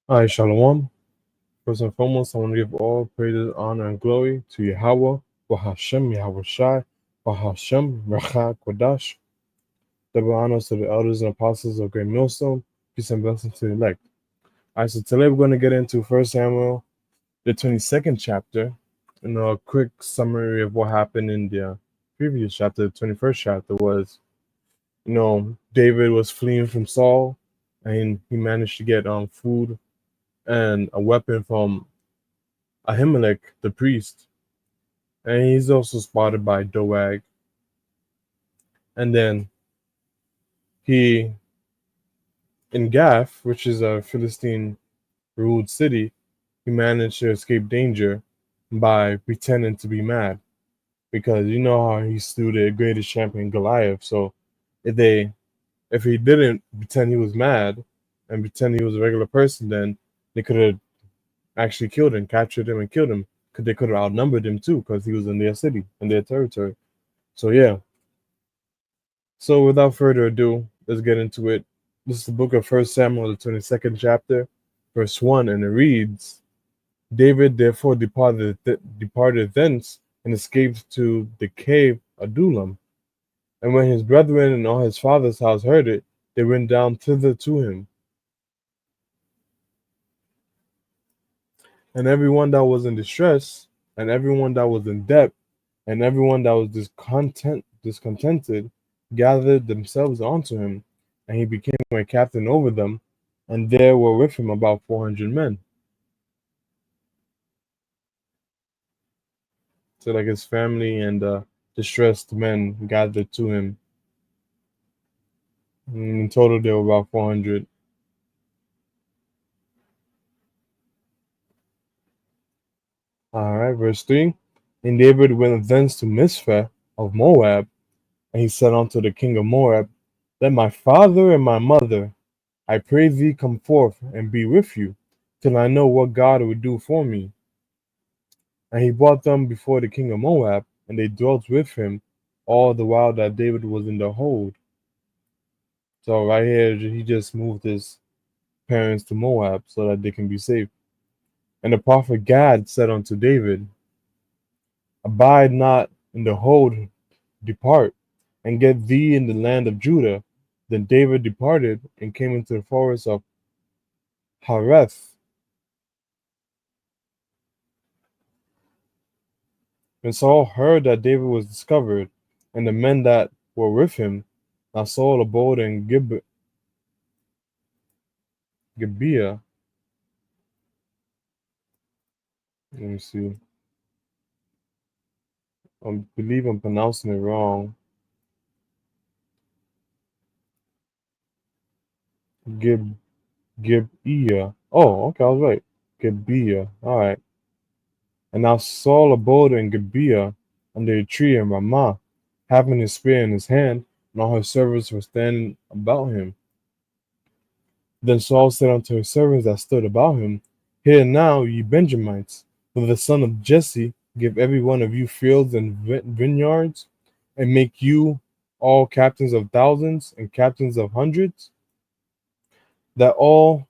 Hi, Shalom. First and foremost, I want to give all praises, honor, and glory to Yahweh, Bahashem, Yahweh Shai, Bahashem, Racha Kodash. Double honors to the elders and apostles of Great Millstone. Peace and blessings to the elect. All right, so today we're going to get into First Samuel, the 22nd chapter, and a quick summary of what happened in the previous chapter. The 21st chapter was, David was fleeing from Saul, and he managed to get food and a weapon from Ahimelech the priest, and he's also spotted by Doeg. And then he, in Gath, which is a Philistine ruled city, he managed to escape danger by pretending to be mad. Because you know how he slew the greatest champion Goliath. So if they if he didn't pretend he was mad and pretend he was a regular person, then they could have actually killed him, captured him and killed him. Because they could have outnumbered him too, because he was in their city, in their territory. So yeah, so without further ado, let's get into it. This is the book of First Samuel, the 22nd chapter, verse 1, and it reads, David therefore departed thence and escaped to the cave Adullam. And when his brethren and all his father's house heard it, they went down thither to him. And everyone that was in distress, and everyone that was in debt, and everyone that was discontented, gathered themselves unto him, and he became a captain over them, and there were with him about 400 men. So, like his family and distressed men gathered to him. And in total, there were about 400. All right, verse 3. And David went thence to Mizpeh of Moab, and he said unto the king of Moab, Let my father and my mother, I pray thee, come forth and be with you, till I know what God will do for me. And he brought them before the king of Moab, and they dwelt with him all the while that David was in the hold. So right here, he just moved his parents to Moab so that they can be safe. And the prophet Gad said unto David, Abide not in the hold, depart, and get thee in the land of Judah. Then David departed and came into the forest of Hareth. And Saul heard that David was discovered, and the men that were with him. Now Saul abode in Gibeah. Let me see. I believe I'm pronouncing it wrong. Gib Gibeah. Oh, okay, I was right. Gibeah. All right. And now Saul abode in Gibeah under a tree in Ramah, having his spear in his hand, and all his servants were standing about him. Then Saul said unto his servants that stood about him, Hear now, ye Benjamites, for the son of Jesse give every one of you fields and vineyards, and make you all captains of thousands and captains of hundreds, that all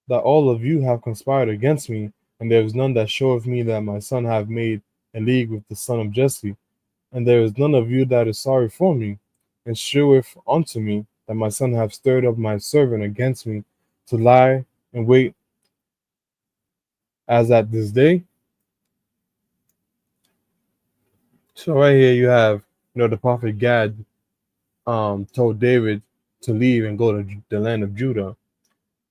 of you have conspired against me, and there is none that showeth me that my son have made a league with the son of Jesse, and there is none of you that is sorry for me, and sheweth unto me that my son have stirred up my servant against me to lie and wait as at this day. So right here you have, the prophet Gad told David to leave and go to the land of Judah.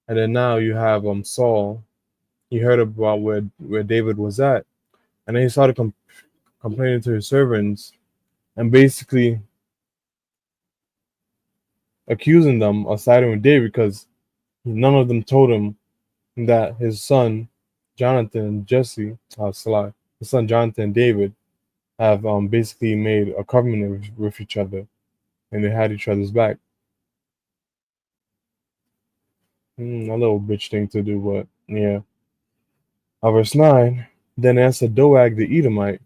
And then now you have Saul. He heard about where David was at, and then he started complaining to his servants and basically accusing them of siding with David because none of them told him that his son Jonathan and Jesse, his son Jonathan and David have basically made a covenant with each other, and they had each other's back. A little bitch thing to do, but yeah. Verse 9. Then answered Doeg the Edomite,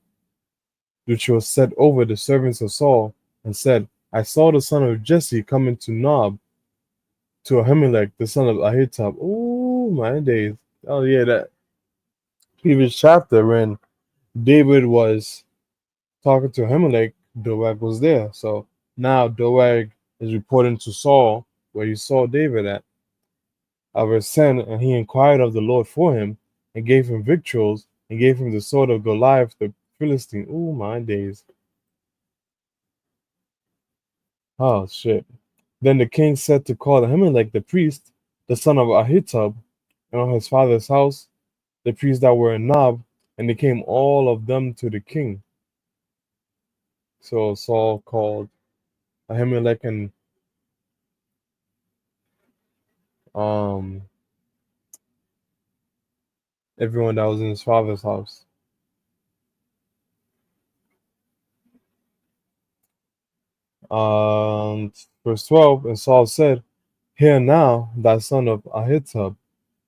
which was set over the servants of Saul, and said, I saw the son of Jesse coming to Nob, to Ahimelech the son of Ahitub. Ooh, Ooh, my days. Oh yeah, that previous chapter when David was talking to Ahimelech, Doeg was there. So now Doeg is reporting to Saul where he saw David at verse 10, and he inquired of the Lord for him, and gave him victuals, and gave him the sword of Goliath the Philistine. Ooh, my days. Oh, shit. Then the king said to call Ahimelech the priest, the son of Ahitub, and on his father's house, the priests that were in Nob, and they came all of them to the king. So Saul called Ahimelech and um, everyone that was in his father's house. Um, verse 12, and Saul said, Hear now, thy son of Ahitub.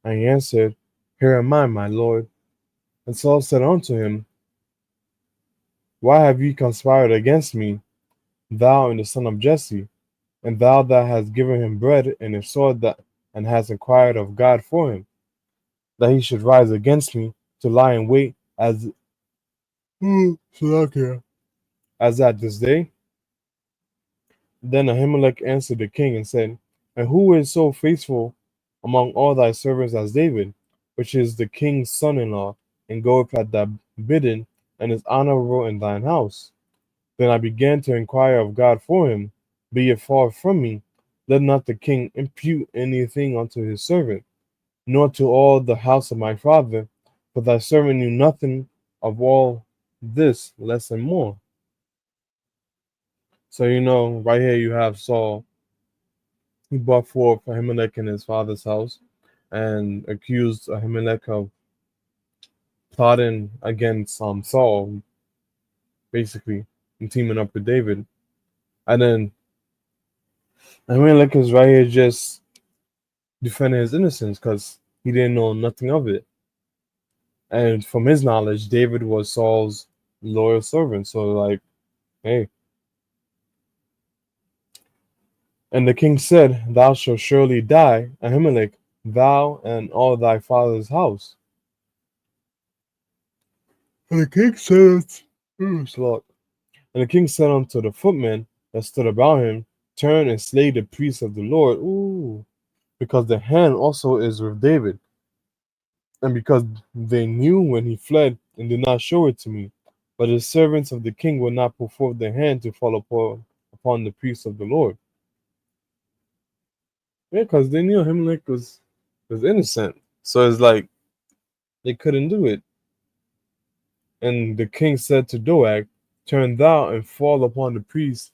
And he answered, Here am I, my lord. And Saul said unto him, Why have ye conspired against me, thou and the son of Jesse, and thou that hast given him bread and a sword that and hast inquired of God for him, that he should rise against me to lie in wait as at this day? Then Ahimelech answered the king and said, And who is so faithful among all thy servants as David, which is the king's son in law, and goeth at thy bidding, and is honorable in thine house? Then I began to inquire of God for him. Be it far from me, let not the king impute anything unto his servant, nor to all the house of my father, for thy servant knew nothing of all this, less and more. So, right here you have Saul. He brought forth Ahimelech in his father's house and accused Ahimelech of plotting against Saul, basically, and teaming up with David. And then Ahimelech is right here just defending his innocence because he didn't know nothing of it. And from his knowledge, David was Saul's loyal servant. So, like, hey. And the king said, Thou shalt surely die, Ahimelech, thou and all thy father's house. And the king said, And the king said unto the footmen that stood about him, Turn and slay the priests of the Lord. Ooh, because the hand also is with David, and because they knew when he fled and did not show it to me. But the servants of the king would not put forth their hand to fall upon the priests of the Lord. Yeah, because they knew Ahimelech was innocent. So it's like they couldn't do it. And the king said to Doeg, Turn thou and fall upon the priests.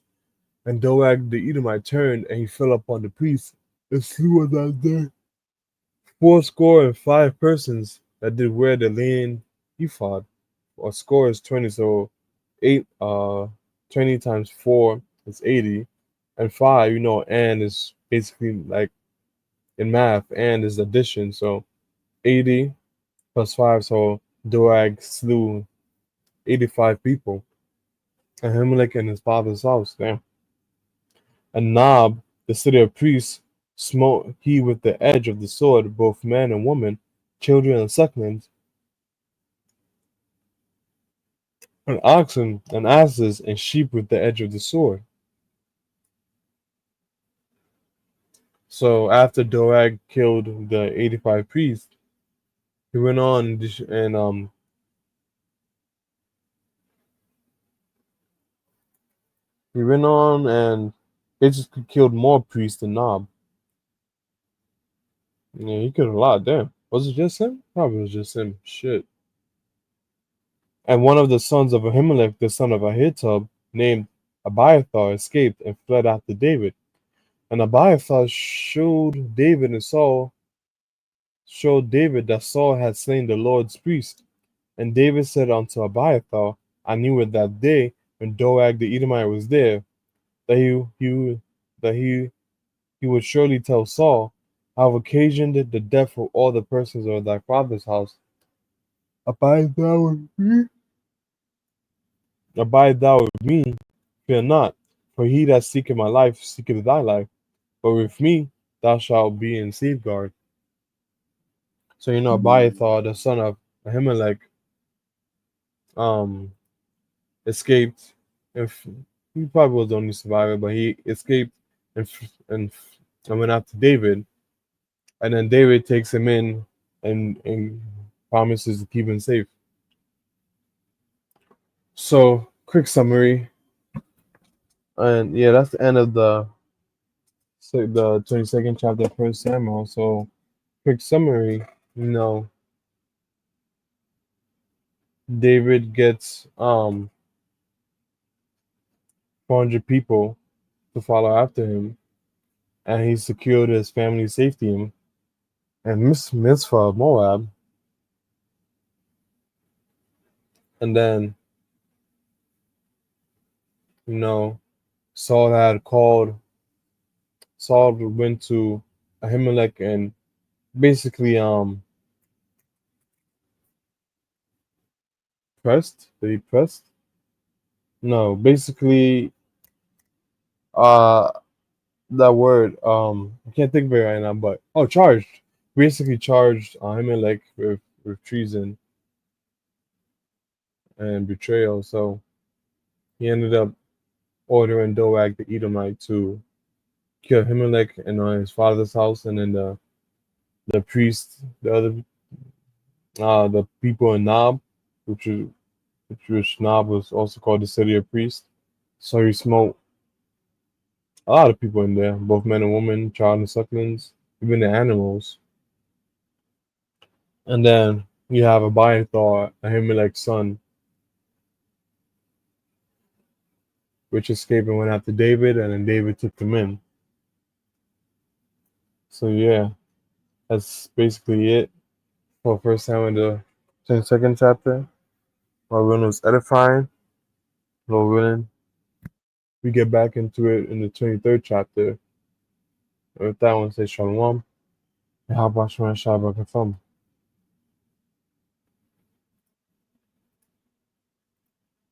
And Doeg the Edomite turned, and he fell upon the priests, and slew on that day 85 persons that did wear the linen ephod. A score is 20, so 20 times 4 is 80, and 5, and is basically like in math, and is addition, so 80 plus 5, so Doeg slew 85 people, and Ahimelech in his father's house. Damn. And Nob, the city of priests, smote he with the edge of the sword both man and woman, children and sucklings, and oxen and asses and sheep with the edge of the sword. So after Doeg killed the 85 priests, he went on and he went on and basically killed more priests than Nob. Yeah, he killed a lot. Damn, was it just him? Probably was just him. Shit. And one of the sons of Ahimelech, the son of Ahitub, named Abiathar, escaped and fled after David. And Abiathar showed David that Saul had slain the Lord's priest. And David said unto Abiathar, I knew it that day when Doeg the Edomite was there, that he would surely tell Saul, I have occasioned the death of all the persons of thy father's house. Abide thou with me? Abide thou with me, fear not, for he that seeketh my life seeketh thy life, but with me thou shalt be in safeguard. So Abiathar, the son of Ahimelech, um, escaped. If he probably was the only survivor, but he escaped and went after David, and then David takes him in and promises to keep him safe. So, quick summary, and yeah, that's the end of the 22nd chapter of First Samuel. So, quick summary, you know, David gets 400 people to follow after him, and he secured his family's safety. And Mitzvah of Moab, and then you know Saul had called. Saul went to Ahimelech and basically pressed. Did he pressed? No, basically uh that word I can't think of it right now, but charged. Basically charged Ahimelech with treason and betrayal. So he ended up ordering Doeg the Edomite to kill Ahimelech and his father's house, and then the priest, the people in Nob, which is which Nob was also called the city of priests. So he smote a lot of people in there, both men and women, child and sucklings, even the animals. And then you have Abiathar, Ahimelech's son, which escaped and went after David, and then David took them in. So yeah, that's basically it for First Samuel the 22nd chapter. Our run was edifying. Lord willing, we get back into it in the 23rd chapter. With that one, say Shalom. And how about Shabbat Katham?